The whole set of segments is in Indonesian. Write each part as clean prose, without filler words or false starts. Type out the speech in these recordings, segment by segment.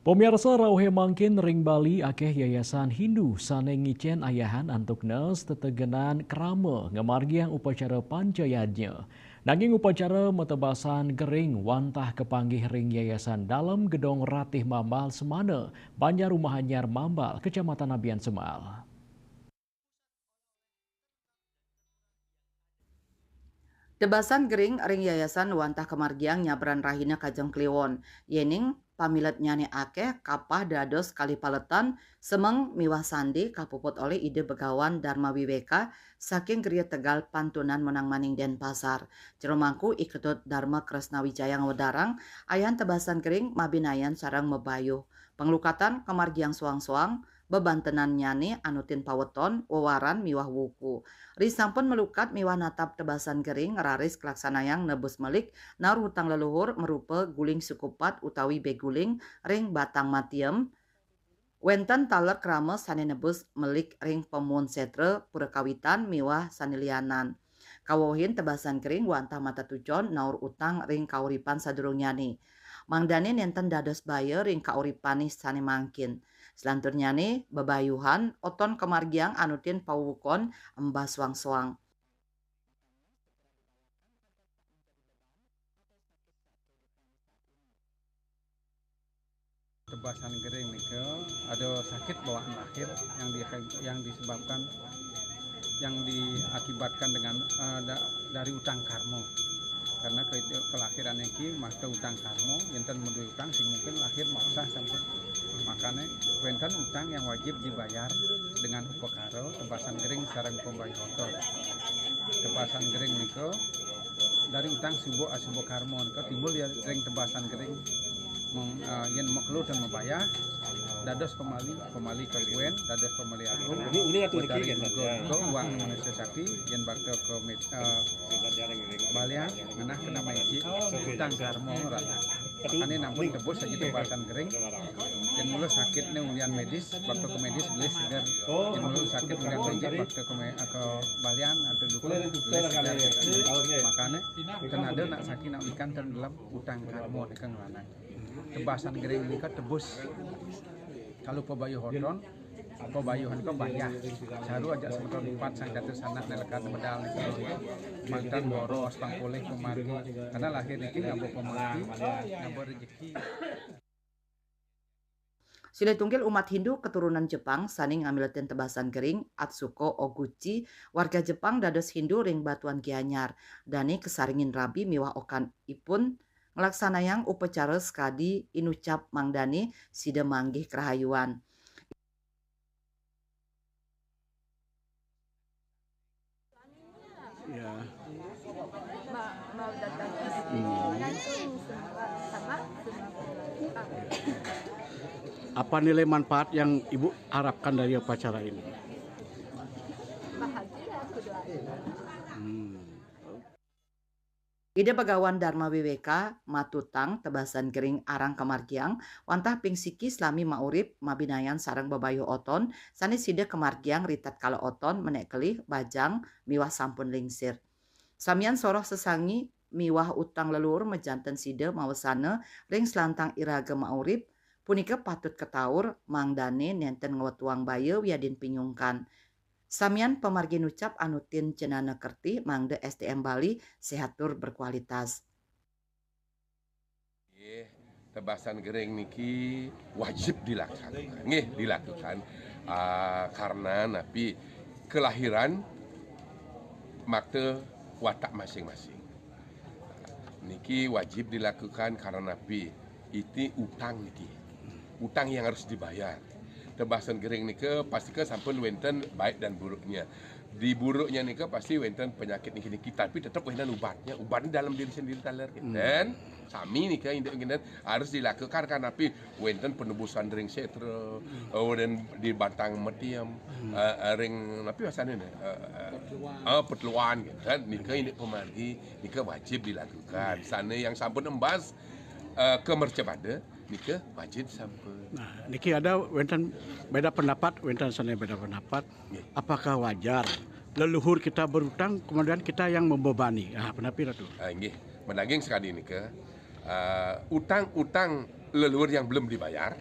Pemirsa rauhe mangkin ring Bali akeh yayasan Hindu sane ngicen ayahan antuknes tetegenan krama ngamargiang upacara pancayanya. Nanging upacara metebasan gering wantah kepanggih ring yayasan dalam gedong Ratih Mambal Semana, Banjar Rumah Anyar Mambal, Kecamatan Abian Semal. Debasan gering ring yayasan wantah kemargiang nyabran rahina kajeng kliwon. Yening pamilet nyane akeh kapah dados kali paletan semeng miwah sandi kapuput oleh ide begawan Dharma Wiweka saking Geria Tegal Pantunan Menang Maning Denpasar. Jeromangku iketut Dharma Kresna Wijaya Wedarang ayan tebasan gering mabinayan sarang mebayuh. Penglukatan kemargiang suang-suang bebantenan nyane anutin paweton wewaran miwah wuku. Risampun melukat miwah natap tebasan gering raris kelaksanayang nebus melik nar hutang leluhur merupa guling sukupat utawi beguling ring batang matiem wenten taler krama sane nebus melik ring pemun setre purakawitan miwah sanilianan. Kawohin tebasan gering wantah mata tujon naur utang ring kauripan sadurung nyani. Mangdane nenten dados baye ring kauripanis sane mangkin. Selanturnya nih bebayuhan oton kemargiang anutin pawukon embah suang-suang. Tebasan gering nike ada sakit bawaan lahir yang disebabkan yang diakibatkan dengan dari utang karmo karena kelahiran iki makta utang karmo enten medui utang sing mungkin lahir maksah sampai makanya wenten utang yang wajib dibayar dengan upekaro tebasan gering sareng pembayoton. Tebasan gering nike dari utang subuh asubuh karmo nike timbul ya ring tebasan gering yang makhluk dan membayar dados pemali kekuen dados pemali aku dari ke uang manusia sakti yang bakal ke balian menah kena maiji utang karmo rata ini nampun tebus saja tebasan gering yang mulu sakit ulian medis waktu ke medis beli segar yang mulu sakit ulian medis waktu ke balian atau dukun beli segar makanya kenada nak sakit nak ikan dalam utang karmo di kengelanang tebasan gering ini kan tebus kalau pebayuhan kau banyak caru aja sementara 4 sang jatuh sanak nelekat medal mantan boros pangpulih kemari karena lahir ini ngabo pemati ngabo rezeki. Sile tunggil umat Hindu keturunan Jepang saning ngamiletin tebasan gering Atsuko Oguchi warga Jepang dados Hindu ring batuan Gianyar dani kesaringin rabi miwah okan ipun ngelaksanayang upacara skadi inucap mangdani sida manggih kerahayuan. Ya. Apa nilai manfaat yang Ibu harapkan dari upacara ini? Bahagia kedua. Ide Begawan Dharma Wiweka matutang tebasan gering arang kemargiang wantah ping siki selami maurip mabinayan sarang bebayu oton sani sida kemargiang ritat kala oton menek kelih bajang miwah sampun lingsir. Samian soroh sesangi miwah utang leluhur mejanten sida mawasana ring selantang iraga maurip punika patut ketaur mangdane nenten ngewetuang baye wiadin pinyungkan. Samian pemargin ucap anutin cenana kerti mangde SDM Bali sehatur berkualitas. Tebasan gering niki wajib dilakukan, dilakukan karena napi kelahiran makte watak masing-masing. Niki wajib dilakukan karena napi itu utang yang harus dibayar. Tebasan gering nika pasti ke sampun wenten baik dan buruknya. Di buruknya nika pasti wenten penyakit niki tapi tetap wenten ubatnya dalam diri sendiri taler dan sami nika induk harus dilakukan karena pi wenten penebusan ring setre dan di batang metiam ring tapi asane petluan kan nika induk pemargi nika wajib dilakukan. Sana yang sampun embas ke mercebade nika wajib sampun. Nah, niki ada wenten beda pendapat, wenten sana beda pendapat. Apakah wajar leluhur kita berutang kemudian kita yang membebani? Ah, pendapat itu. Nggih, menaging sekali nika utang-utang leluhur yang belum dibayar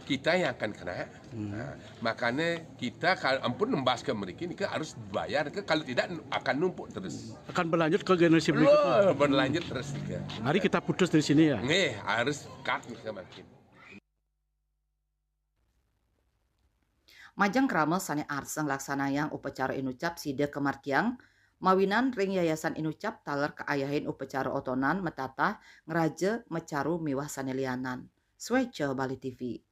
kita yang akan kena. Nah, makanya kita kalau ampun membahas ke mereka ini harus bayar, kalau tidak akan numpuk terus. Akan berlanjut ke generasi berikutnya. Berlanjut terus juga. Mari kita putus dari sini ya. Harus cut semakin. Majang krama sane arseng laksanayang upacara inucap sida kemarkiang, mawinan ring yayasan inucap taler keayahin upacara otonan metata ngeraja mecaru miwah sane lianan. Swece Bali TV.